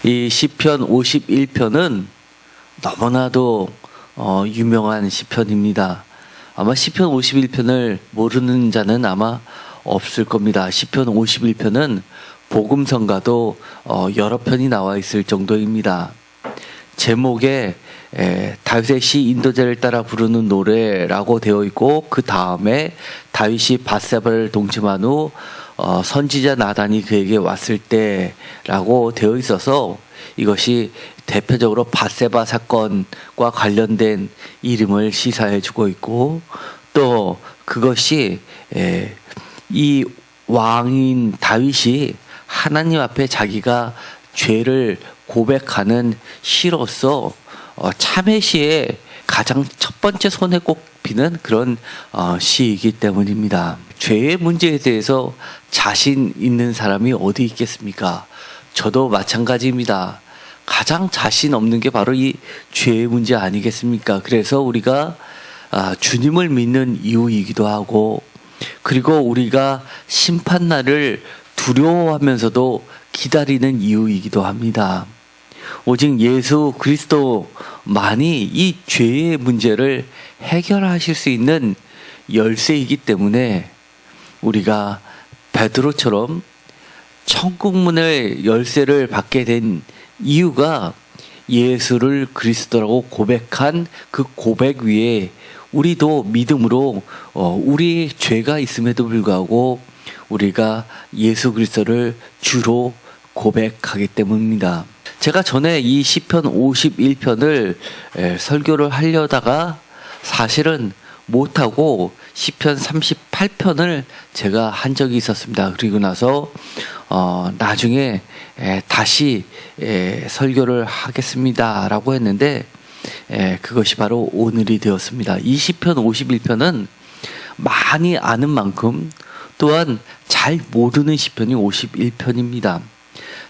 이 시편 51편은 너무나도 유명한 시편입니다. 아마 시편 51편을 모르는 자는 아마 없을 겁니다. 시편 51편은 복음성가도 여러 편이 나와 있을 정도입니다. 제목에 다윗의 시 인도자를 따라 부르는 노래라고 되어 있고, 그 다음에 다윗이 밧세바를 동침한 후 선지자 나단이 그에게 왔을 때라고 되어 있어서 이것이 대표적으로 밧세바 사건과 관련된 이름을 시사해 주고 있고, 또 그것이 이 왕인 다윗이 하나님 앞에 자기가 죄를 고백하는 시로서 참회 시에 가장 첫 번째 손에 꼽히는 그런 시이기 때문입니다. 죄의 문제에 대해서 자신 있는 사람이 어디 있겠습니까? 저도 마찬가지입니다. 가장 자신 없는 게 바로 이 죄의 문제 아니겠습니까? 그래서 우리가 주님을 믿는 이유이기도 하고, 그리고 우리가 심판날을 두려워하면서도 기다리는 이유이기도 합니다. 오직 예수 그리스도만이 이 죄의 문제를 해결하실 수 있는 열쇠이기 때문에 우리가 베드로처럼 천국문의 열쇠를 받게 된 이유가 예수를 그리스도라고 고백한 그 고백 위에 우리도 믿음으로 우리의 죄가 있음에도 불구하고 우리가 예수 그리스도를 주로 고백하기 때문입니다. 제가 전에 이 시편 51편을 설교를 하려다가 사실은 못하고 시편 38편을 제가 한 적이 있었습니다. 그리고 나서 나중에 다시 설교를 하겠습니다 라고 했는데 그것이 바로 오늘이 되었습니다. 이 시편 51편은 많이 아는 만큼 또한 잘 모르는 시편이 51편입니다.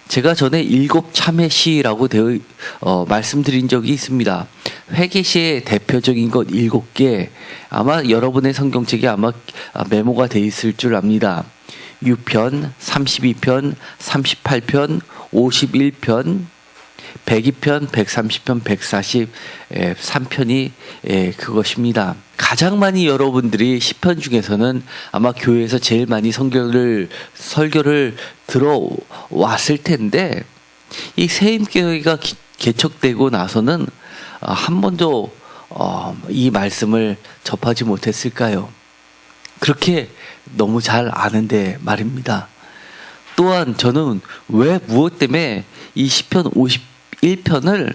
제가 전에 일곱 참회 시라고 말씀드린 적이 있습니다. 회개시의 대표적인 것 7개, 아마 여러분의 성경책에 아마 메모가 돼 있을 줄 압니다. 6편, 32편, 38편, 51편, 102편, 130편, 143편이 그것입니다. 가장 많이 여러분들이 시편 중에서는 아마 교회에서 제일 많이 설교를 들어왔을 텐데, 이 새임교회가 개척되고 나서는 한 번도 이 말씀을 접하지 못했을까요? 그렇게 너무 잘 아는데 말입니다. 또한 저는 왜 무엇 때문에 이 시편 51편을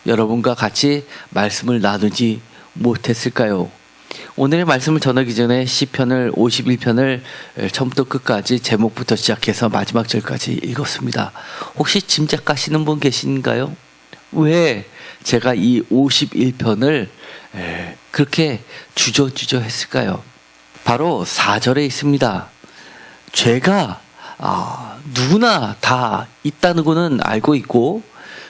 여러분과 같이 말씀을 나누지 못했을까요? 오늘의 말씀을 전하기 전에 시편을 51편을 처음부터 끝까지 제목부터 시작해서 마지막 절까지 읽었습니다. 혹시 짐작하시는 분 계신가요? 왜 제가 이 51편을 그렇게 주저주저 했을까요? 바로 4절에 있습니다. 죄가 누구나 다 있다는 것은 알고 있고,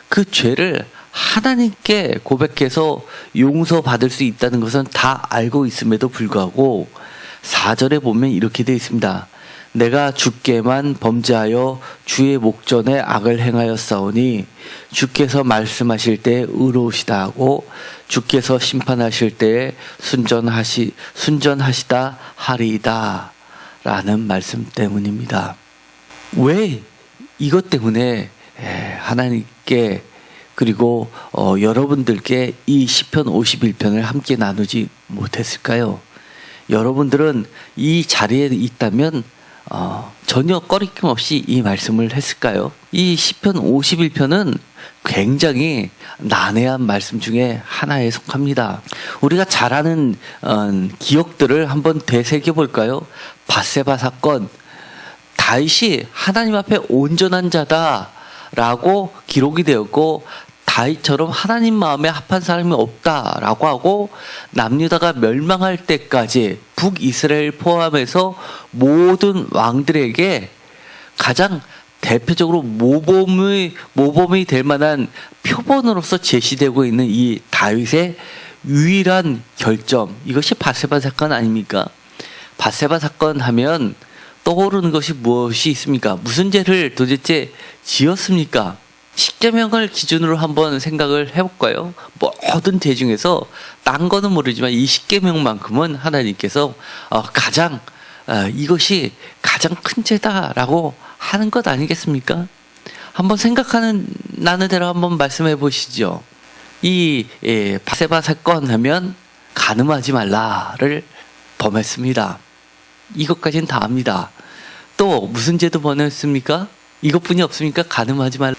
그 죄를 하나님께 고백해서 용서받을 수 있다는 것은 다 알고 있음에도 불구하고 4절에 보면 이렇게 되어 있습니다. 내가 주께만 범죄하여 주의 목전에 악을 행하였사오니 주께서 말씀하실 때 의로우시다 하고 주께서 심판하실 때에 순전하시다 하리이다 라는 말씀 때문입니다. 왜 이것 때문에 하나님께 그리고 여러분들께 이 시편 51편을 함께 나누지 못했을까요? 여러분들은 이 자리에 있다면 전혀 꺼리낌 없이 이 말씀을 했을까요? 이 시편 51편은 굉장히 난해한 말씀 중에 하나에 속합니다. 우리가 잘 아는 기억들을 한번 되새겨 볼까요? 밧세바 사건, 다윗이 하나님 앞에 온전한 자다라고 기록이 되었고, 다윗처럼 하나님 마음에 합한 사람이 없다라고 하고, 남유다가 멸망할 때까지 북이스라엘 포함해서 모든 왕들에게 가장 대표적으로 모범이 될 만한 표본으로서 제시되고 있는 이 다윗의 유일한 결점, 이것이 밧세바 사건 아닙니까? 밧세바 사건 하면 떠오르는 것이 무엇이 있습니까? 무슨 죄를 도대체 지었습니까? 십계명을 기준으로 한번 생각을 해볼까요? 모든 죄 중에서 딴 거는 모르지만 이 십계명만큼은 하나님께서 가장 이것이 가장 큰 죄다라고 하는 것 아니겠습니까? 한번 생각하는 나는 대로 한번 말씀해 보시죠. 이 바세바 사건 하면 간음하지 말라를 범했습니다. 이것까지는 다 압니다. 또 무슨 죄도 범했습니까? 이것뿐이 없습니까? 간음하지 말라.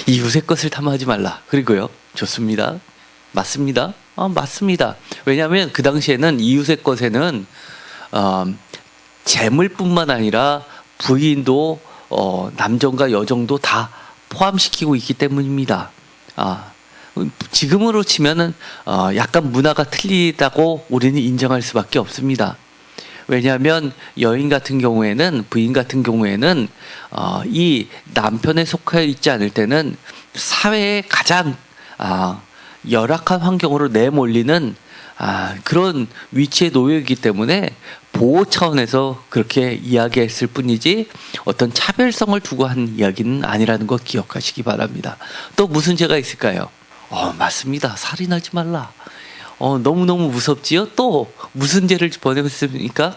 이웃의 것을 탐하지 말라. 그리고요. 좋습니다. 맞습니다. 맞습니다. 왜냐하면 그 당시에는 이웃의 것에는 재물뿐만 아니라 부인도 남정과 여정도 다 포함시키고 있기 때문입니다. 지금으로 치면은 약간 문화가 틀리다고 우리는 인정할 수밖에 없습니다. 왜냐하면 여인 같은 경우에는 부인 같은 경우에는 이 남편에 속해 있지 않을 때는 사회의 가장 열악한 환경으로 내몰리는 그런 위치에 놓여 있기 때문에 보호 차원에서 그렇게 이야기했을 뿐이지 어떤 차별성을 두고 한 이야기는 아니라는 거 기억하시기 바랍니다. 또 무슨 죄가 있을까요? 맞습니다. 살인하지 말라. 너무너무 무섭지요? 또 무슨 죄를 범했습니까?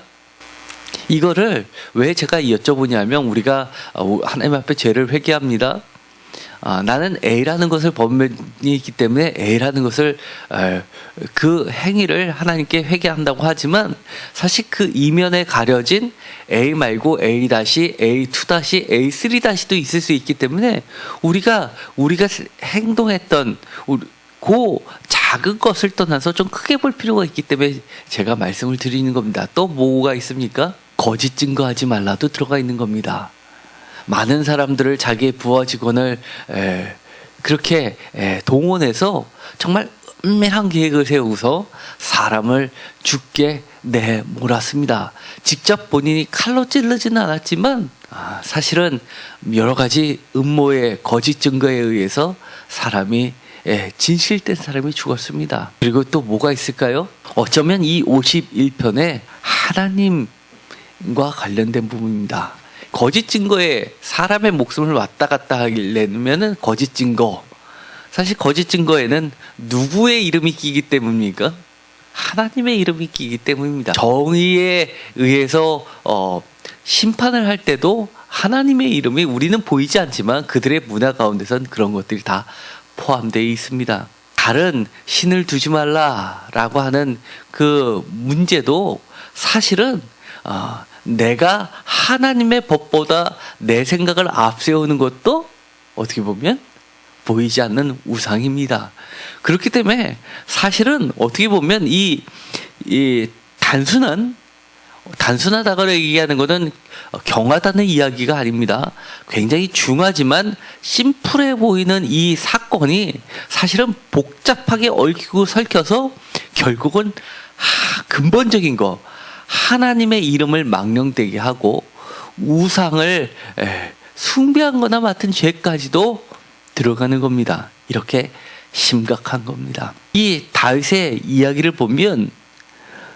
이거를 왜 제가 여쭤보냐면 우리가 하나님 앞에 죄를 회개합니다. 나는 A라는 것을 범했기 때문에 A라는 것을 그 행위를 하나님께 회개한다고 하지만 사실 그 이면에 가려진 A 말고 A-, A2-, A3-도 있을 수 있기 때문에 우리가 행동했던 그 작은 것을 떠나서 좀 크게 볼 필요가 있기 때문에 제가 말씀을 드리는 겁니다. 또 뭐가 있습니까? 거짓 증거하지 말라도 들어가 있는 겁니다. 많은 사람들을 자기의 부하 직원을 그렇게 동원해서 정말 은밀한 계획을 세우고서 사람을 죽게 내몰았습니다. 직접 본인이 칼로 찌르지는 않았지만 사실은 여러 가지 음모의 거짓 증거에 의해서 사람이 진실된 사람이 죽었습니다. 그리고 또 뭐가 있을까요? 어쩌면 이 51편에 하나님과 관련된 부분입니다. 거짓 증거에 사람의 목숨을 왔다 갔다 하려면은 거짓 증거. 사실 거짓 증거에는 누구의 이름이 끼기 때문입니까? 하나님의 이름이 끼기 때문입니다. 정의에 의해서 심판을 할 때도 하나님의 이름이 우리는 보이지 않지만 그들의 문화 가운데선 그런 것들이 다 포함되어 있습니다. 다른 신을 두지 말라라고 하는 그 문제도 사실은 내가 하나님의 법보다 내 생각을 앞세우는 것도 어떻게 보면 보이지 않는 우상입니다. 그렇기 때문에 사실은 어떻게 보면 이 단순하다고 얘기하는 것은 경하다는 이야기가 아닙니다. 굉장히 중하지만 심플해 보이는 이 사건이 사실은 복잡하게 얽히고 설켜서 결국은 근본적인 거 하나님의 이름을 망령되게 하고 우상을 숭배한 거나 맡은 죄까지도 들어가는 겁니다. 이렇게 심각한 겁니다. 이 다윗의 이야기를 보면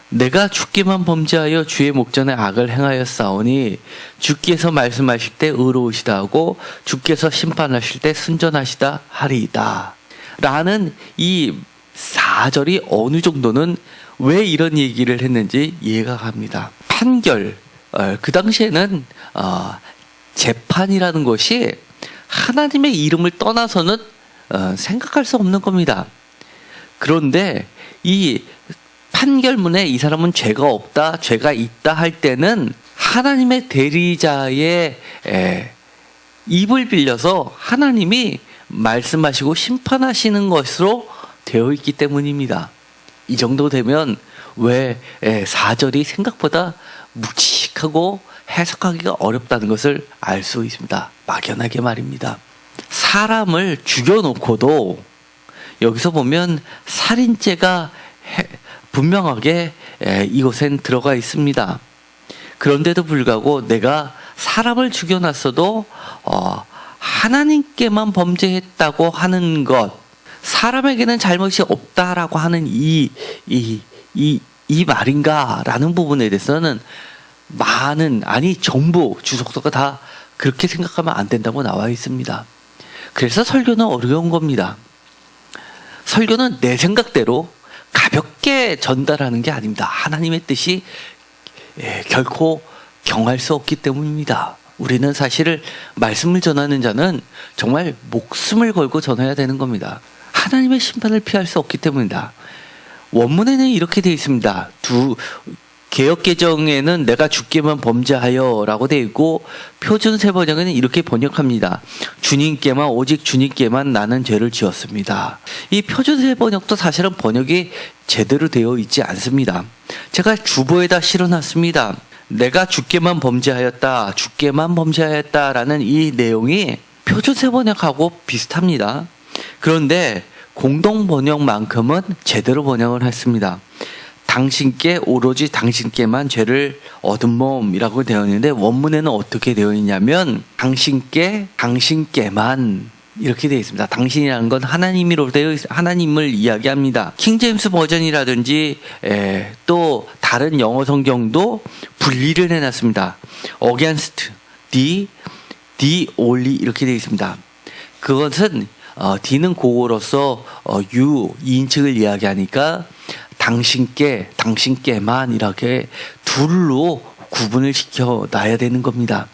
내가 주께만 범죄하여 주의 목전에 악을 행하였사오니 주께서 말씀하실 때 의로우시다 하고 주께서 심판하실 때 순전하시다 하리이다 라는 이 4절이 어느 정도는 왜 이런 얘기를 했는지 이해가 갑니다. 판결, 그 당시에는 재판이라는 것이 하나님의 이름을 떠나서는 생각할 수 없는 겁니다. 그런데 이 판결문에 이 사람은 죄가 없다, 죄가 있다 할 때는 하나님의 대리자의 입을 빌려서 하나님이 말씀하시고 심판하시는 것으로 되어 있기 때문입니다. 이 정도 되면 왜 4절이 생각보다 묵직하고 해석하기가 어렵다는 것을 알 수 있습니다. 막연하게 말입니다. 사람을 죽여놓고도 여기서 보면 살인죄가 분명하게 이곳엔 들어가 있습니다. 그런데도 불구하고 내가 사람을 죽여놨어도 하나님께만 범죄했다고 하는 것, 사람에게는 잘못이 없다라고 하는 이 말인가라는 부분에 대해서는 전부 주석서가 다 그렇게 생각하면 안 된다고 나와 있습니다. 그래서 설교는 어려운 겁니다. 설교는 내 생각대로 가볍게 전달하는 게 아닙니다. 하나님의 뜻이 결코 경할 수 없기 때문입니다. 우리는 사실 말씀을 전하는 자는 정말 목숨을 걸고 전해야 되는 겁니다. 하나님의 심판을 피할 수 없기 때문입니다. 원문에는 이렇게 되어 있습니다. 개역개정에는 내가 주께만 범죄하여 라고 되어 있고, 표준세 번역에는 이렇게 번역합니다. 주님께만, 오직 주님께만 나는 죄를 지었습니다. 이 표준세 번역도 사실은 번역이 제대로 되어 있지 않습니다. 제가 주보에다 실어놨습니다. 내가 주께만 범죄하였다, 주께만 범죄하였다라는 이 내용이 표준세 번역하고 비슷합니다. 그런데 공동 번역만큼은 제대로 번역을 했습니다. 당신께, 오로지 당신께만 죄를 얻은 몸이라고 되어 있는데, 원문에는 어떻게 되어 있냐면 당신께, 당신께만 이렇게 되어 있습니다. 당신이라는 건 하나님을 이야기합니다. 킹제임스 버전이라든지 또 다른 영어 성경도 분리를 해놨습니다. against, the only 이렇게 되어 있습니다. 그것은 D는 고거로서 you, 2인칭을 이야기하니까 당신께, 당신께만 이렇게 둘로 구분을 시켜놔야 되는 겁니다.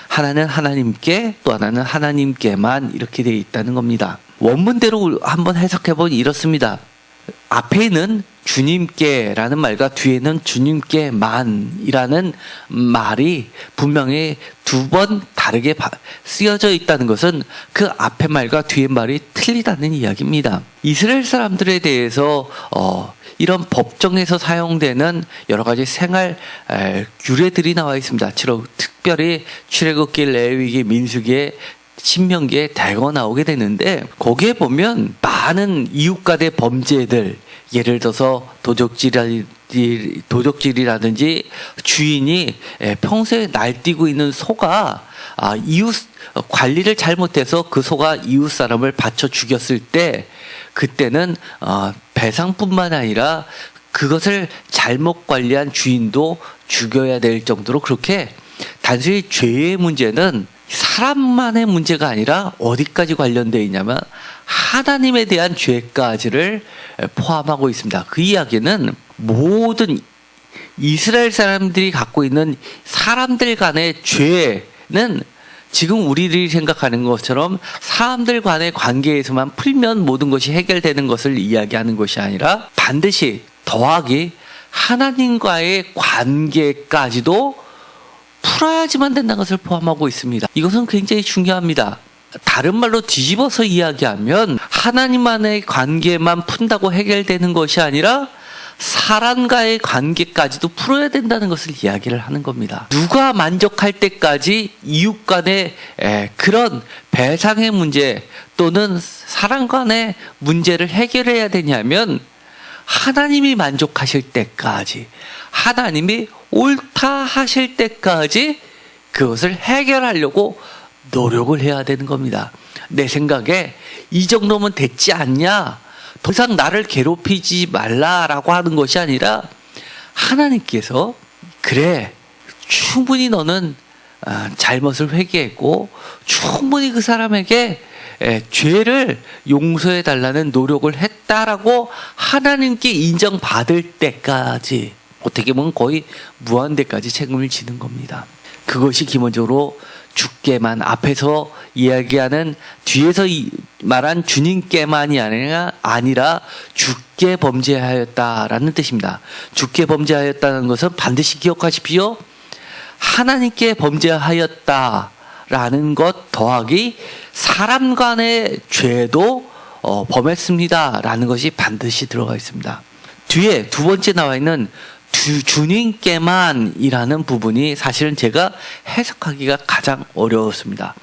하나는 하나님께, 또 하나는 하나님께만 이렇게 되어 있다는 겁니다. 원문대로 한번 해석해보니 이렇습니다. 앞에는 주님께라는 말과 뒤에는 주님께만이라는 말이 분명히 두 번 다르게 쓰여져 있다는 것은 그 앞의 말과 뒤의 말이 틀리다는 이야기입니다. 이스라엘 사람들에 대해서 이런 법정에서 사용되는 여러 가지 생활 규례들이 나와 있습니다. 특별히 출애굽기, 레위기, 민수기, 신명기에 대거 나오게 되는데, 거기에 보면 많은 이웃간의 범죄들, 예를 들어서 도적질이라든지 주인이 평소에 날뛰고 있는 소가 이웃 관리를 잘못해서 그 소가 이웃 사람을 받쳐 죽였을 때, 그때는 배상뿐만 아니라 그것을 잘못 관리한 주인도 죽여야 될 정도로, 그렇게 단순히 죄의 문제는 사람만의 문제가 아니라 어디까지 관련되어 있냐면 하나님에 대한 죄까지를 포함하고 있습니다. 그 이야기는 모든 이스라엘 사람들이 갖고 있는 사람들 간의 죄는 지금 우리들이 생각하는 것처럼 사람들 간의 관계에서만 풀면 모든 것이 해결되는 것을 이야기하는 것이 아니라 반드시 더하기 하나님과의 관계까지도 풀어야지만 된다는 것을 포함하고 있습니다. 이것은 굉장히 중요합니다. 다른 말로 뒤집어서 이야기하면 하나님만의 관계만 푼다고 해결되는 것이 아니라 사람과의 관계까지도 풀어야 된다는 것을 이야기를 하는 겁니다. 누가 만족할 때까지 이웃 간의 그런 배상의 문제 또는 사람 간의 문제를 해결해야 되냐면 하나님이 만족하실 때까지, 하나님이 옳다 하실 때까지 그것을 해결하려고 노력을 해야 되는 겁니다. 내 생각에 이 정도면 됐지 않냐, 더 이상 나를 괴롭히지 말라라고 하는 것이 아니라 하나님께서 그래, 충분히 너는 잘못을 회개했고 충분히 그 사람에게 죄를 용서해 달라는 노력을 했다라고 하나님께 인정받을 때까지, 어떻게 보면 거의 무한대까지 책임을 지는 겁니다. 그것이 기본적으로 주께만, 앞에서 이야기하는 뒤에서 말한 주님께만이 아니라 주께 범죄하였다라는 뜻입니다. 주께 범죄하였다는 것은 반드시 기억하십시오. 하나님께 범죄하였다라는 것 더하기 사람 간의 죄도 범했습니다라는 것이 반드시 들어가 있습니다. 뒤에 두 번째 나와 있는 주님께만이라는 부분이 사실은 제가 해석하기가 가장 어려웠습니다.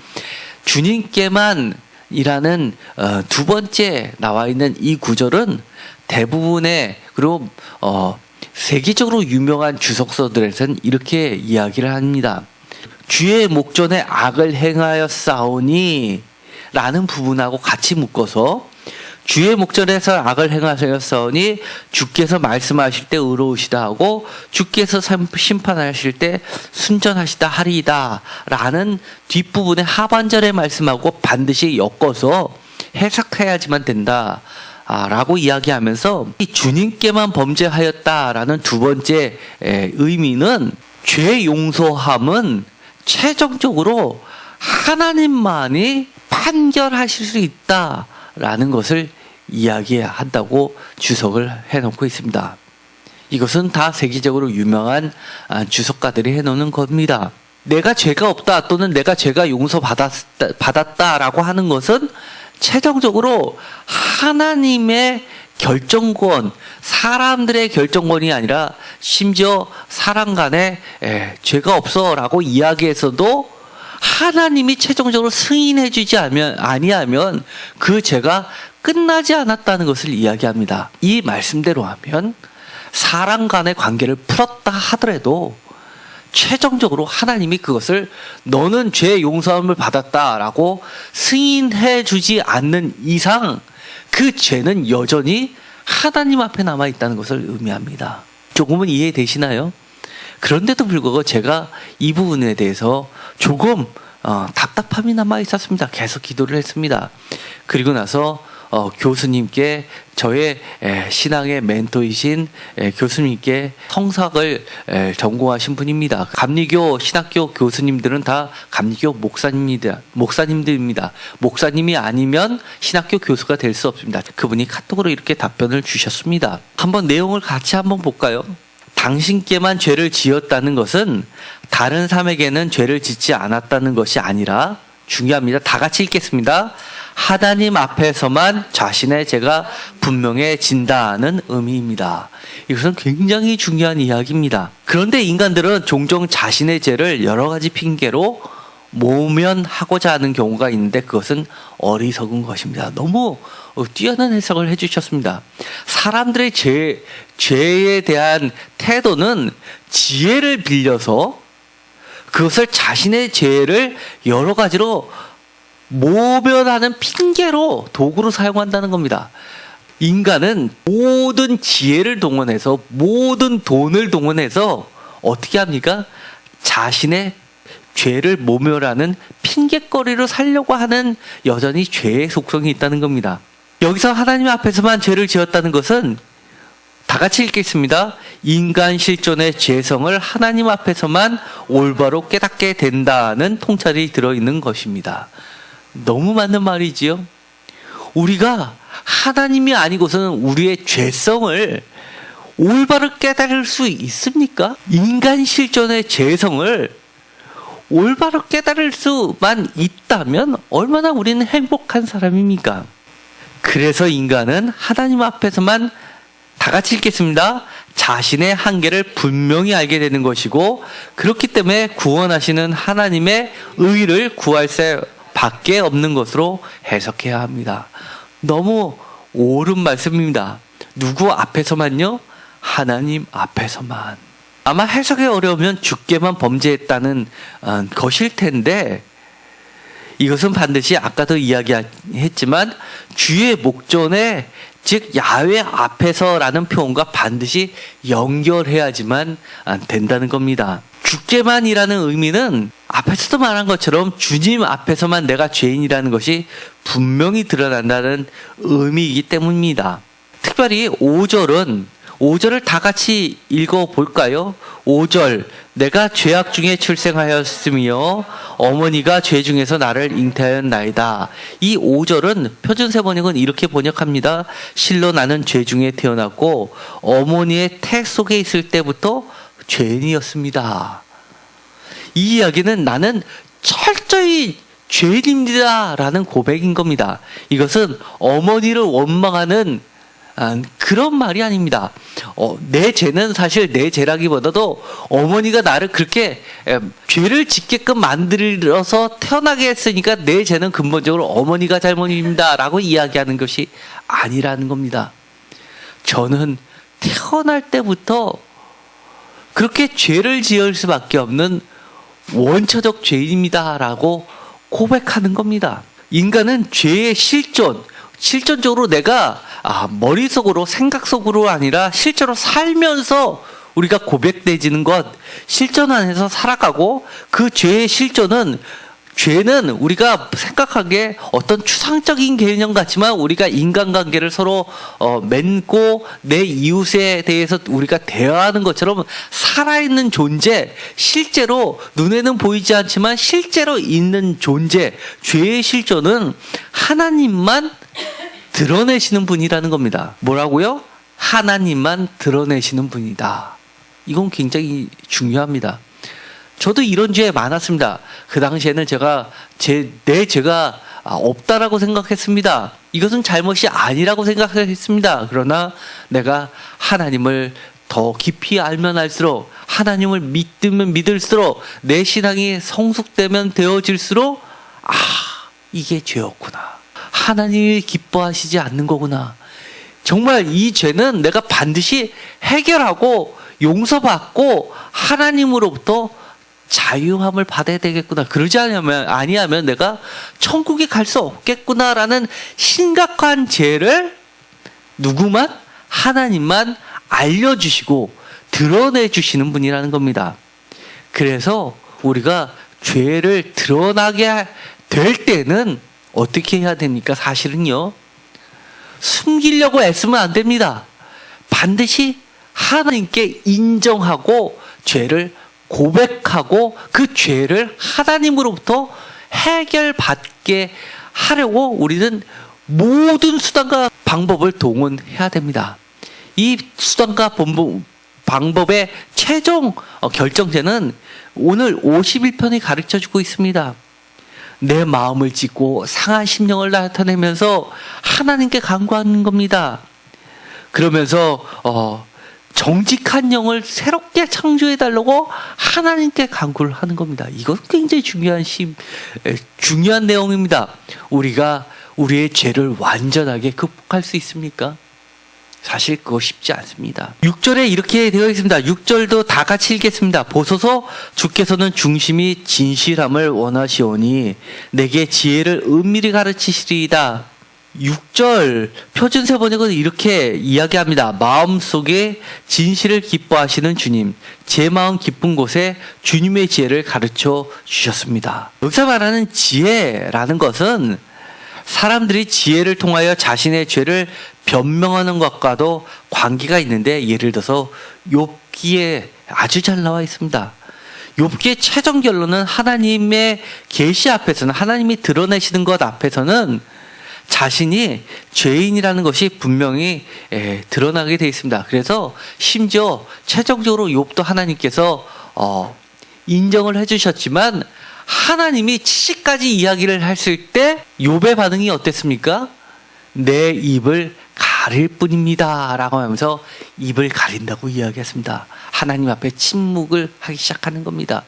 주님께만이라는 두 번째 나와 있는 이 구절은 대부분의, 그리고 세계적으로 유명한 주석서들에서는 이렇게 이야기를 합니다. 주의 목전에 악을 행하였사오니 라는 부분하고 같이 묶어서 주의 목전에서 악을 행하셨으니 주께서 말씀하실 때 의로우시다 하고 주께서 심판하실 때 순전하시다 하리이다 라는 뒷부분의 하반절의 말씀하고 반드시 엮어서 해석해야지만 된다 라고 이야기하면서 이 주님께만 범죄하였다라는 두 번째 의미는 죄 용서함은 최종적으로 하나님만이 판결하실 수 있다라는 것을 이야기한다고 주석을 해놓고 있습니다. 이것은 다 세계적으로 유명한 주석가들이 해놓는 겁니다. 내가 죄가 없다 또는 내가 죄가 용서받았다라고 하는 것은 최종적으로 하나님의 결정권, 사람들의 결정권이 아니라 심지어 사람 간에 죄가 없어라고 이야기해서도 하나님이 최종적으로 승인해주지 아니하면 그 죄가 끝나지 않았다는 것을 이야기합니다. 이 말씀대로 하면 사람 간의 관계를 풀었다 하더라도 최종적으로 하나님이 그것을 너는 죄 용서함을 받았다라고 승인해주지 않는 이상 그 죄는 여전히 하나님 앞에 남아있다는 것을 의미합니다. 조금은 이해되시나요? 그런데도 불구하고 제가 이 부분에 대해서 조금 답답함이 남아있었습니다. 계속 기도를 했습니다. 그리고 나서 교수님께 저의 신앙의 멘토이신 교수님께 성sak을 전공하신 분입니다. 감리교 신학교 교수님들은 다 감리교 목사님들입니다. 목사님이 아니면 신학교 교수가 될 수 없습니다. 그분이 카톡으로 이렇게 답변을 주셨습니다. 한번 내용을 같이 한번 볼까요? 당신께만 죄를 지었다는 것은 다른 사람에게는 죄를 짓지 않았다는 것이 아니라 중요합니다. 다 같이 읽겠습니다. 하나님 앞에서만 자신의 죄가 분명해진다는 의미입니다. 이것은 굉장히 중요한 이야기입니다. 그런데 인간들은 종종 자신의 죄를 여러 가지 핑계로 모면하고자 하는 경우가 있는데 그것은 어리석은 것입니다. 너무 뛰어난 해석을 해주셨습니다. 사람들의 죄에 대한 태도는 지혜를 빌려서 그것을 자신의 죄를 여러 가지로 모면하는 핑계로 도구로 사용한다는 겁니다. 인간은 모든 지혜를 동원해서 모든 돈을 동원해서 어떻게 합니까? 자신의 죄를 모면하는 핑계거리로 살려고 하는 여전히 죄의 속성이 있다는 겁니다. 여기서 하나님 앞에서만 죄를 지었다는 것은 다 같이 읽겠습니다. 인간 실존의 죄성을 하나님 앞에서만 올바로 깨닫게 된다는 통찰이 들어있는 것입니다. 너무 맞는 말이지요. 우리가 하나님이 아니고서는 우리의 죄성을 올바로 깨달을 수 있습니까? 인간 실존의 죄성을 올바로 깨달을 수만 있다면 얼마나 우리는 행복한 사람입니까? 그래서 인간은 하나님 앞에서만 다 같이 읽겠습니다. 자신의 한계를 분명히 알게 되는 것이고 그렇기 때문에 구원하시는 하나님의 의를 구할 수밖에 없는 것으로 해석해야 합니다. 너무 옳은 말씀입니다. 누구 앞에서만요? 하나님 앞에서만. 아마 해석이 어려우면 주께만 범죄했다는 것일 텐데 이것은 반드시 아까도 이야기했지만 주의 목전에 즉 야훼 앞에서라는 표현과 반드시 연결해야지만 된다는 겁니다. 주께만이라는 의미는 앞에서도 말한 것처럼 주님 앞에서만 내가 죄인이라는 것이 분명히 드러난다는 의미이기 때문입니다. 특별히 5절을 다 같이 읽어볼까요? 5절 내가 죄악 중에 출생하였으며 어머니가 죄 중에서 나를 잉태하였나이다. 이 5절은 표준세 번역은 이렇게 번역합니다. 실로 나는 죄 중에 태어났고 어머니의 태 속에 있을 때부터 죄인이었습니다. 이 이야기는 나는 철저히 죄인입니다 라는 고백인 겁니다. 이것은 어머니를 원망하는 그런 말이 아닙니다. 내 죄는 사실 내 죄라기보다도 어머니가 나를 그렇게 죄를 짓게끔 만들어서 태어나게 했으니까 내 죄는 근본적으로 어머니가 잘못입니다 라고 이야기하는 것이 아니라는 겁니다. 저는 태어날 때부터 그렇게 죄를 지을 수밖에 없는 원초적 죄인입니다 라고 고백하는 겁니다. 인간은 죄의 실존, 실전적으로 내가 머릿속으로 생각 속으로 아니라 실제로 살면서 우리가 고백되지는 것, 실전 안에서 살아가고 그 죄의 실존은 죄는 우리가 생각하기에 어떤 추상적인 개념 같지만 우리가 인간관계를 서로 맺고 내 이웃에 대해서 우리가 대화하는 것처럼 살아있는 존재, 실제로 눈에는 보이지 않지만 실제로 있는 존재, 죄의 실존은 하나님만 드러내시는 분이라는 겁니다. 뭐라고요? 하나님만 드러내시는 분이다. 이건 굉장히 중요합니다. 저도 이런 죄 많았습니다. 그 당시에는 제가 죄가 없다라고 생각했습니다. 이것은 잘못이 아니라고 생각했습니다. 그러나 내가 하나님을 더 깊이 알면 알수록, 하나님을 믿으면 믿을수록, 내 신앙이 성숙되면 되어질수록 이게 죄였구나. 하나님이 기뻐하시지 않는 거구나. 정말 이 죄는 내가 반드시 해결하고 용서받고 하나님으로부터 자유함을 받아야 되겠구나. 그러지 아니하면 내가 천국에 갈 수 없겠구나라는 심각한 죄를 누구만? 하나님만 알려주시고 드러내주시는 분이라는 겁니다. 그래서 우리가 죄를 드러나게 될 때는 어떻게 해야 됩니까? 사실은요, 숨기려고 애쓰면 안 됩니다. 반드시 하나님께 인정하고 죄를 고백하고 그 죄를 하나님으로부터 해결받게 하려고 우리는 모든 수단과 방법을 동원해야 됩니다. 이 수단과 방법의 최종 결정제는 오늘 51편이 가르쳐주고 있습니다. 내 마음을 찢고 상한 심령을 나타내면서 하나님께 간구하는 겁니다. 그러면서 정직한 영을 새롭게 창조해달라고 하나님께 간구를 하는 겁니다. 이건 굉장히 중요한 내용입니다. 우리가 우리의 죄를 완전하게 극복할 수 있습니까? 사실 그거 쉽지 않습니다. 6절에 이렇게 되어 있습니다. 6절도 다 같이 읽겠습니다. 보소서, 주께서는 중심이 진실함을 원하시오니 내게 지혜를 은밀히 가르치시리이다. 6절 표준세 번역은 이렇게 이야기합니다. 마음속에 진실을 기뻐하시는 주님, 제 마음 깊은 곳에 주님의 지혜를 가르쳐 주셨습니다. 여기서 말하는 지혜라는 것은 사람들이 지혜를 통하여 자신의 죄를 변명하는 것과도 관계가 있는데, 예를 들어서 욥기에 아주 잘 나와 있습니다. 욥기의 최종 결론은 하나님의 계시 앞에서는, 하나님이 드러내시는 것 앞에서는 자신이 죄인이라는 것이 분명히 드러나게 되어 있습니다. 그래서 심지어 최종적으로 욥도 하나님께서 인정을 해주셨지만 하나님이 70가지 이야기를 했을 때 욥의 반응이 어땠습니까? 내 입을 가릴 뿐입니다 라고 하면서 입을 가린다고 이야기했습니다. 하나님 앞에 침묵을 하기 시작하는 겁니다.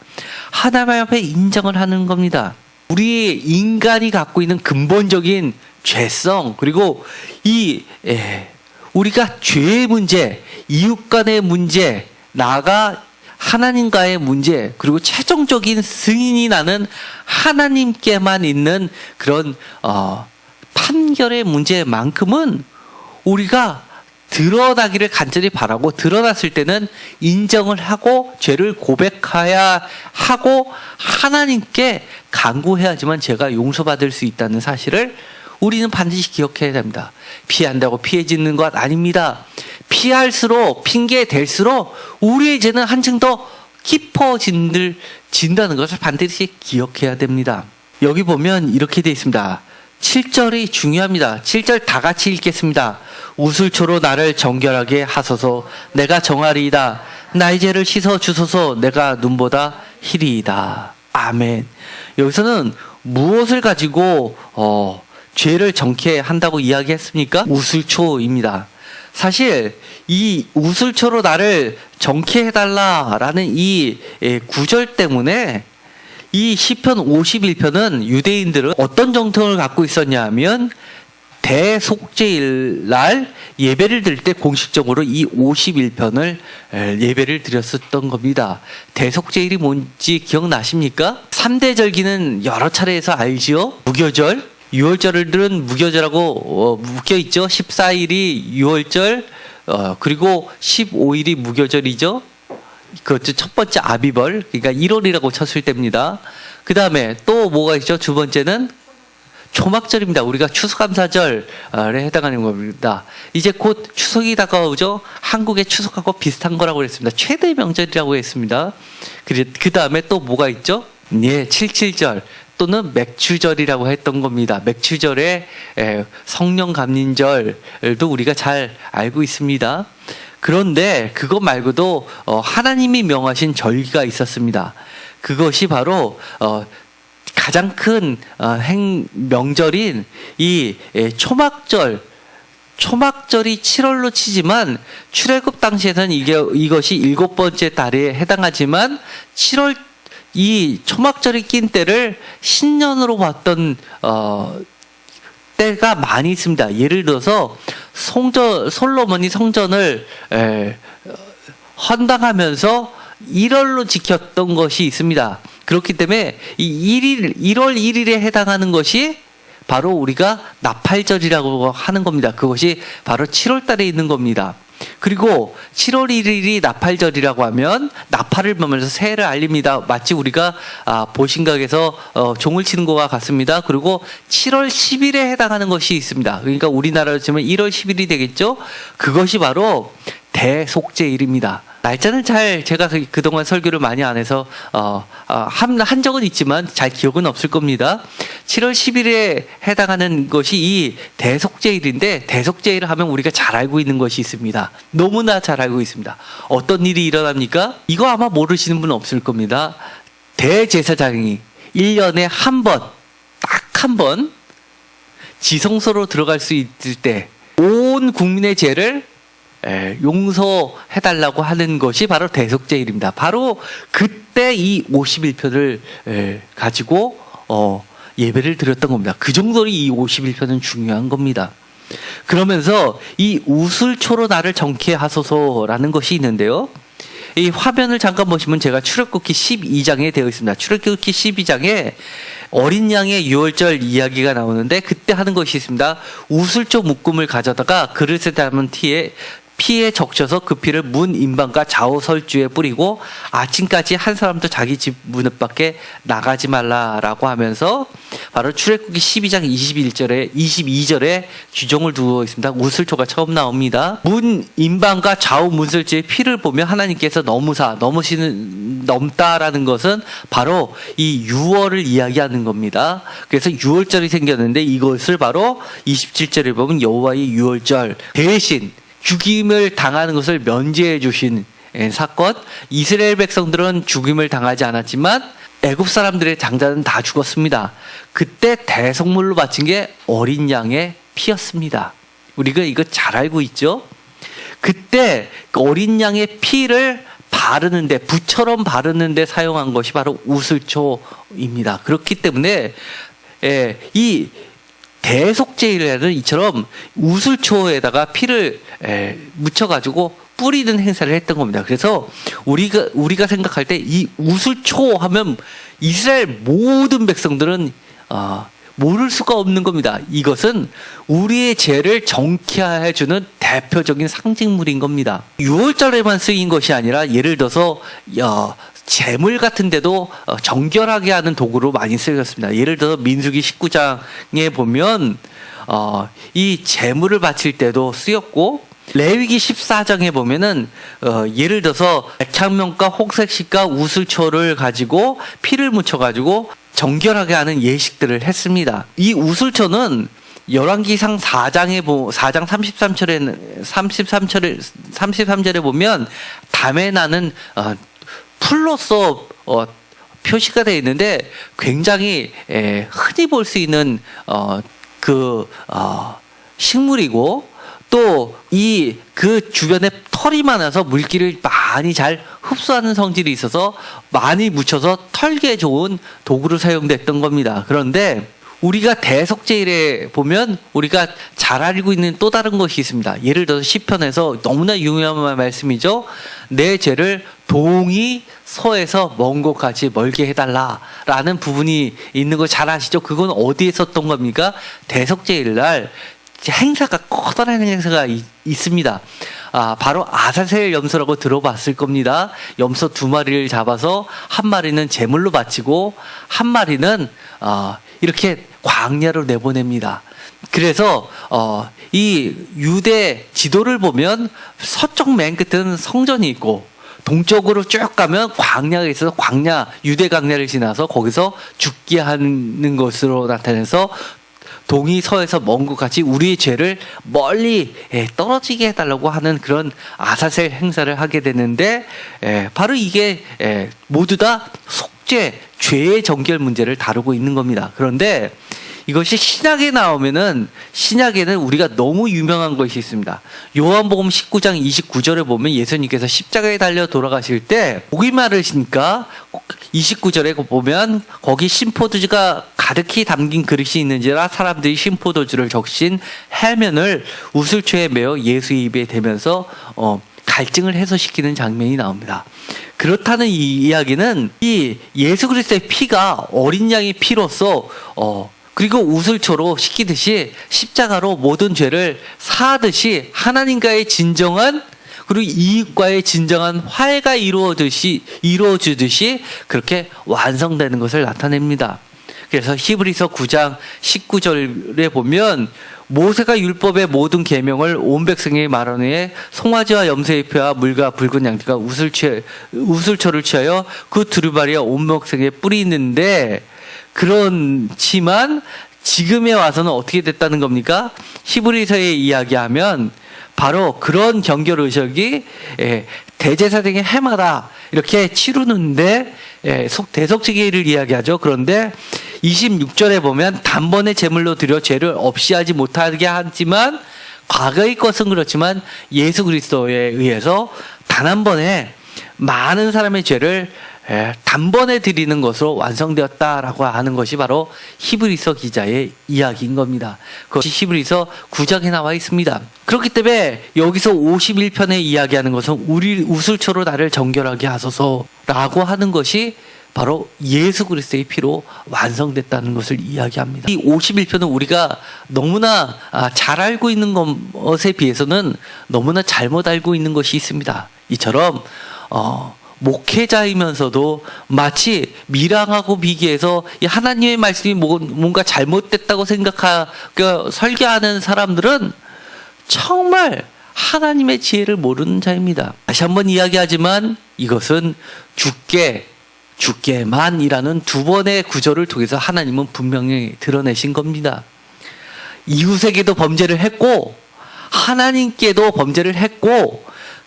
하나님 앞에 인정을 하는 겁니다. 우리 인간이 갖고 있는 근본적인 죄성, 그리고 우리가 죄의 문제, 이웃 간의 문제, 나아가 하나님과의 문제, 그리고 최종적인 승인이 나는 하나님께만 있는 그런 판결의 문제만큼은 우리가 드러나기를 간절히 바라고, 드러났을 때는 인정을 하고 죄를 고백해야 하고 하나님께 간구해야지만 죄가 용서받을 수 있다는 사실을 우리는 반드시 기억해야 됩니다. 피한다고 피해지는 것 아닙니다. 피할수록, 핑계 댈수록 우리의 죄는 한층 더 깊어진다는 것을 반드시 기억해야 됩니다. 여기 보면 이렇게 되어 있습니다. 7절이 중요합니다. 7절 다 같이 읽겠습니다. 우슬초로 나를 정결하게 하소서, 내가 정하리이다. 나의 죄를 씻어 주소서, 내가 눈보다 희리이다. 아멘. 여기서는 무엇을 가지고 죄를 정케 한다고 이야기했습니까? 우슬초입니다. 사실 이 우슬초로 나를 정케 해달라라는 이 구절 때문에 이 시편 51편은 유대인들은 어떤 정통을 갖고 있었냐 하면, 대속죄일 날 예배를 드릴 때 공식적으로 이 51편을 예배를 드렸었던 겁니다. 대속죄일이 뭔지 기억나십니까? 3대 절기는 여러 차례에서 알지요? 무교절, 유월절들은 무교절하고 묶여 있죠. 14일이 유월절, 그리고 15일이 무교절이죠. 그것도 첫 번째 아비벌, 그러니까 1월이라고 쳤을 때입니다. 그 다음에 또 뭐가 있죠? 두 번째는 초막절입니다. 우리가 추수감사절에 해당하는 겁니다. 이제 곧 추석이 다가오죠. 한국의 추석하고 비슷한 거라고 그랬습니다. 최대 명절이라고 했습니다. 그 다음에 또 뭐가 있죠? 예, 칠칠절 또는 맥추절이라고 했던 겁니다. 맥추절에 성령감림절도 우리가 잘 알고 있습니다. 그런데 그것 말고도 하나님이 명하신 절기가 있었습니다. 그것이 바로 가장 큰 명절인 이 초막절. 초막절이 7월로 치지만 출애굽 당시에는 이것이 7번째 달에 해당하지만 7월 이 초막절이 낀 때를 신년으로 봤던 때가 많이 있습니다. 예를 들어서 솔로몬이 성전을 헌당하면서 1월로 지켰던 것이 있습니다. 그렇기 때문에 이 1월 1일에 해당하는 것이 바로 우리가 나팔절이라고 하는 겁니다. 그것이 바로 7월 달에 있는 겁니다. 그리고 7월 1일이 나팔절이라고 하면 나팔을 불면서 새해를 알립니다. 마치 우리가 보신각에서 종을 치는 것과 같습니다. 그리고 7월 10일에 해당하는 것이 있습니다. 그러니까 우리나라로 치면 1월 10일이 되겠죠. 그것이 바로 대속죄일입니다. 날짜는 제가 그동안 설교를 많이 안 해서 한 적은 있지만 잘 기억은 없을 겁니다. 7월 10일에 해당하는 것이 이 대속죄일인데, 대속죄일을 하면 우리가 잘 알고 있는 것이 있습니다. 너무나 잘 알고 있습니다. 어떤 일이 일어납니까? 이거 아마 모르시는 분은 없을 겁니다. 대제사장이 1년에 한 번, 딱 한 번 지성소로 들어갈 수 있을 때 온 국민의 죄를 용서해달라고 하는 것이 바로 대속죄일입니다. 바로 그때 이 51편을 가지고 예배를 드렸던 겁니다. 그 정도로 이 51편은 중요한 겁니다. 그러면서 이 우슬초로 나를 정케 하소서라는 것이 있는데요. 이 화면을 잠깐 보시면 제가 출애굽기 12장에 되어 있습니다. 출애굽기 12장에 어린 양의 유월절 이야기가 나오는데 그때 하는 것이 있습니다. 우슬초 묶음을 가져다가 그릇에 담은 피에 적셔서 그 피를 문 인방과 좌우 설주에 뿌리고 아침까지 한 사람도 자기 집 문 밖에 나가지 말라라고 하면서 바로 출애굽기 12장 22절에 규정을 두고 있습니다. 우슬초가 처음 나옵니다. 문 인방과 좌우 문설주의 피를 보면 하나님께서 넘다라는 것은 바로 이 유월을 이야기하는 겁니다. 그래서 유월절이 생겼는데 이것을 바로 27절에 보면 여호와의 유월절 대신 죽임을 당하는 것을 면제해 주신 사건. 이스라엘 백성들은 죽임을 당하지 않았지만 애굽 사람들의 장자는 다 죽었습니다. 그때 대속물로 바친 게 어린 양의 피였습니다. 우리가 이거 잘 알고 있죠? 그때 어린 양의 피를 바르는데, 부처럼 바르는데 사용한 것이 바로 우슬초입니다. 그렇기 때문에 이 대속죄일에는 이처럼 우슬초에다가 피를 묻혀가지고 뿌리는 행사를 했던 겁니다. 그래서 우리가 생각할 때 이 우슬초 하면 이스라엘 모든 백성들은 모를 수가 없는 겁니다. 이것은 우리의 죄를 정케해 주는 대표적인 상징물인 겁니다. 6월절에만 쓰인 것이 아니라 예를 들어서 재물 같은 데도 정결하게 하는 도구로 많이 쓰였습니다. 예를 들어서 민수기 19장에 보면 이 재물을 바칠 때도 쓰였고, 레위기 14장에 보면은 예를 들어서 백향면과 홍색식과 우슬초를 가지고 피를 묻혀가지고 정결하게 하는 예식들을 했습니다. 이 우슬초는 열왕기상 4장 33절에 보면 담에 나는 풀로서 표시가 되어 있는데 굉장히 흔히 볼 수 있는 식물이고, 또 그 주변에 털이 많아서 물기를 많이 잘 흡수하는 성질이 있어서 많이 묻혀서 털기에 좋은 도구로 사용됐던 겁니다. 그런데 우리가 대속죄일에 보면 우리가 잘 알고 있는 또 다른 것이 있습니다. 예를 들어서 시편에서 너무나 유명한 말씀이죠. 내 죄를 동이 서에서 먼 곳까지 멀게 해달라라는 부분이 있는 거 잘 아시죠? 그건 어디에 썼던 겁니까? 대속죄일 날 행사가, 커다란 행사가 있습니다. 바로 아사셀 염소라고 들어봤을 겁니다. 염소 2마리를 잡아서 한 마리는 제물로 바치고 한 마리는 이렇게 광야로 내보냅니다. 그래서 이 유대 지도를 보면 서쪽 맨 끝은 성전이 있고 동쪽으로 쭉 가면 광야가 있어서 광야, 유대 광야를 지나서 거기서 죽게 하는 것으로 나타내서 동이 서에서 먼 곳같이 우리의 죄를 멀리 떨어지게 해달라고 하는 그런 아사셀 행사를 하게 되는데, 바로 이게 모두 다 속죄, 죄의 정결 문제를 다루고 있는 겁니다. 그런데 이것이 신약에 나오면은, 신약에는 우리가 너무 유명한 것이 있습니다. 요한복음 19장 29절에 보면 예수님께서 십자가에 달려 돌아가실 때 목이 마르시니까 29절에 보면 거기 신포도주가 가득히 담긴 그릇이 있는지라 사람들이 신포도주를 적신 해면을 우슬초에 메어 예수의 입에 대면서 갈증을 해소시키는 장면이 나옵니다. 그렇다는 이 이야기는 이 예수 그리스도의 피가 어린 양의 피로서 그리고 우슬초로 씻기듯이 십자가로 모든 죄를 사하듯이 하나님과의 진정한 그리고 이익과의 진정한 화해가 이루어지듯이 그렇게 완성되는 것을 나타냅니다. 그래서 히브리서 9장 19절에 보면 모세가 율법의 모든 계명을 온 백성에게 말한 후에 송아지와 염소의 피와 물과 붉은 양띠가 우슬초를 취하여 그 두루마리와 온 백성에게 뿌리는데, 그렇지만 지금에 와서는 어떻게 됐다는 겁니까? 히브리서에 이야기하면 바로 그런 정결 의식이 대제사장의 해마다 이렇게 치르는데 대속죄일을 이야기하죠. 그런데 26절에 보면 단번에 제물로 드려 죄를 없이 하지 못하게 하지만 과거의 것은 그렇지만 예수 그리스도에 의해서 단 한 번에 많은 사람의 죄를 단번에 드리는 것으로 완성되었다라고 하는 것이 바로 히브리서 기자의 이야기인 겁니다. 그것이 히브리서 9장에 나와 있습니다. 그렇기 때문에 여기서 51편에 이야기하는 것은 우리 우슬초로 나를 정결하게 하소서라고 하는 것이 바로 예수 그리스도의 피로 완성됐다는 것을 이야기합니다. 이 51편은 우리가 너무나 잘 알고 있는 것에 비해서는 너무나 잘못 알고 있는 것이 있습니다. 이처럼 목회자이면서도 마치 미랑하고 비교해서 이 하나님의 말씀이 뭔가 잘못됐다고 생각하고 설계하는 사람들은 정말 하나님의 지혜를 모르는 자입니다. 다시 한번 이야기하지만 이것은 주께만이라는 두 번의 구절을 통해서 하나님은 분명히 드러내신 겁니다. 이웃에게도 범죄를 했고 하나님께도 범죄를 했고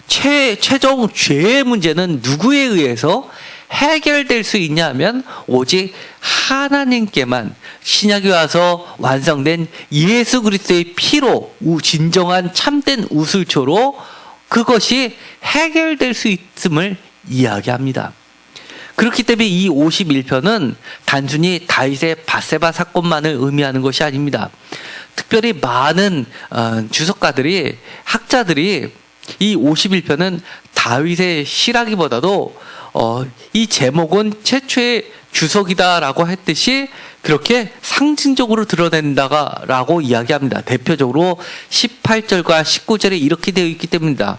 최종 죄의 문제는 누구에 의해서 해결될 수 있냐면 오직 하나님께만, 신약에 와서 완성된 예수 그리스도의 피로 진정한 참된 우슬초로 그것이 해결될 수 있음을 이야기합니다. 그렇기 때문에 이 51편은 단순히 다윗의 밧세바 사건만을 의미하는 것이 아닙니다. 특별히 많은 주석가들이, 학자들이 이 51편은 다윗의 시라기보다도 이 제목은 최초의 주석이다라고 했듯이 그렇게 상징적으로 드러낸다라고 이야기합니다. 대표적으로 18절과 19절에 이렇게 되어 있기 때문입니다.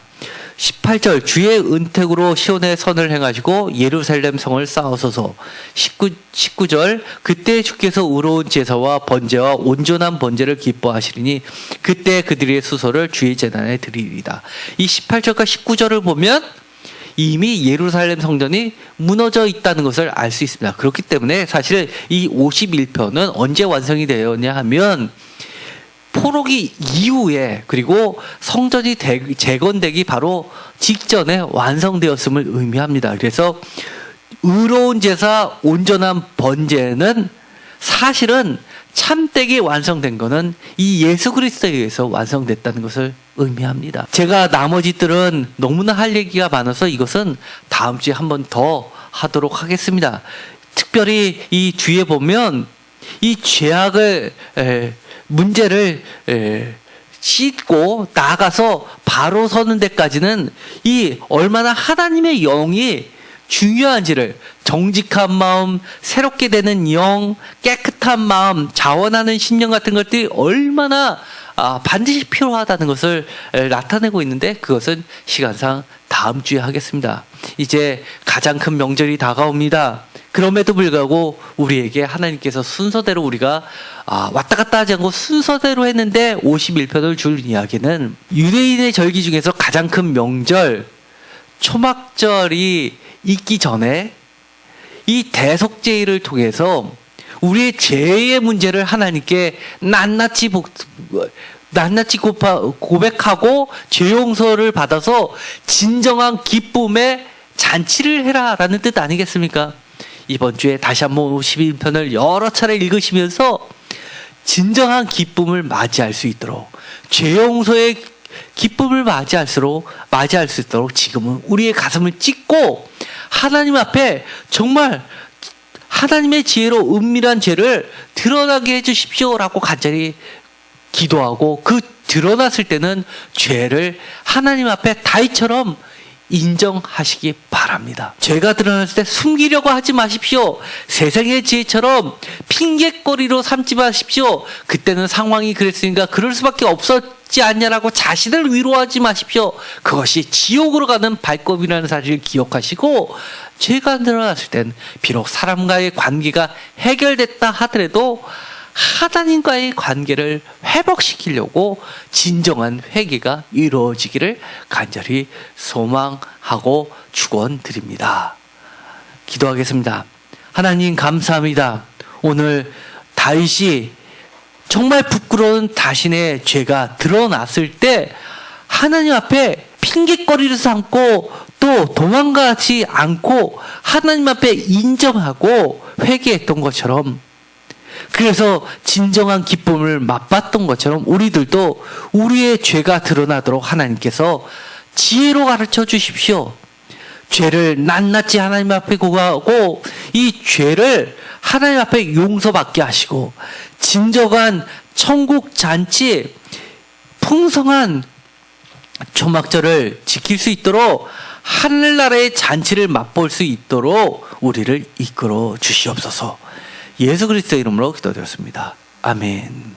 18절 주의 은택으로 시온에 선을 행하시고 예루살렘 성을 쌓으소서. 19절 그때 주께서 의로운 제사와 번제와 온전한 번제를 기뻐하시리니 그때 그들의 수소를 주의 제단에 드리리이다. 이 18절과 19절을 보면 이미 예루살렘 성전이 무너져 있다는 것을 알 수 있습니다. 그렇기 때문에 사실 이 51편은 언제 완성이 되었냐 하면 포로기 이후에, 그리고 성전이 재건되기 바로 직전에 완성되었음을 의미합니다. 그래서 의로운 제사, 온전한 번제는 사실은 참되게 완성된 것은 이 예수 그리스도에 의해서 완성됐다는 것을 의미합니다. 제가 나머지들은 너무나 할 얘기가 많아서 이것은 다음 주에 한 번 더 하도록 하겠습니다. 특별히 이 뒤에 보면 이 죄악을 문제를 씻고 나아가서 바로 서는 데까지는 이 얼마나 하나님의 영이 중요한지를, 정직한 마음, 새롭게 되는 영, 깨끗한 마음, 자원하는 심령 같은 것들이 얼마나 반드시 필요하다는 것을 나타내고 있는데, 그것은 시간상 다음 주에 하겠습니다. 이제 가장 큰 명절이 다가옵니다. 그럼에도 불구하고 우리에게 하나님께서 순서대로 우리가 왔다 갔다 하지 않고 순서대로 했는데 51편을 줄 이야기는, 유대인의 절기 중에서 가장 큰 명절 초막절이 있기 전에 이 대속죄를 통해서 우리의 죄의 문제를 하나님께 낱낱이 고백하고 죄 용서를 받아서 진정한 기쁨의 잔치를 해라라는 뜻 아니겠습니까? 이번 주에 다시 한번 51편을 여러 차례 읽으시면서 진정한 기쁨을 맞이할 수 있도록, 죄 용서의 기쁨을 맞이할 수 있도록 지금은 우리의 가슴을 찢고 하나님 앞에 정말 하나님의 지혜로 은밀한 죄를 드러나게 해주십시오라고 간절히 기도하고, 그 드러났을 때는 죄를 하나님 앞에 다윗처럼 인정하시기 바랍니다. 죄가 드러났을 때 숨기려고 하지 마십시오. 세상의 지혜처럼 핑계거리로 삼지 마십시오. 그때는 상황이 그랬으니까 그럴 수밖에 없었지 않냐라고 자신을 위로하지 마십시오. 그것이 지옥으로 가는 발걸음이라는 사실을 기억하시고, 죄가 드러났을 땐 비록 사람과의 관계가 해결됐다 하더라도 하나님과의 관계를 회복시키려고 진정한 회개가 이루어지기를 간절히 소망하고 축원드립니다. 기도하겠습니다. 하나님 감사합니다. 오늘 다윗이 정말 부끄러운 자신의 죄가 드러났을 때 하나님 앞에 핑계거리를 삼고 또 도망가지 않고 하나님 앞에 인정하고 회개했던 것처럼, 그래서 진정한 기쁨을 맛봤던 것처럼 우리들도 우리의 죄가 드러나도록 하나님께서 지혜로 가르쳐 주십시오. 죄를 낱낱이 하나님 앞에 고하고 이 죄를 하나님 앞에 용서받게 하시고, 진정한 천국 잔치, 풍성한 초막절을 지킬 수 있도록, 하늘나라의 잔치를 맛볼 수 있도록 우리를 이끌어 주시옵소서. 예수 그리스도의 이름으로 기도드렸습니다. 아멘.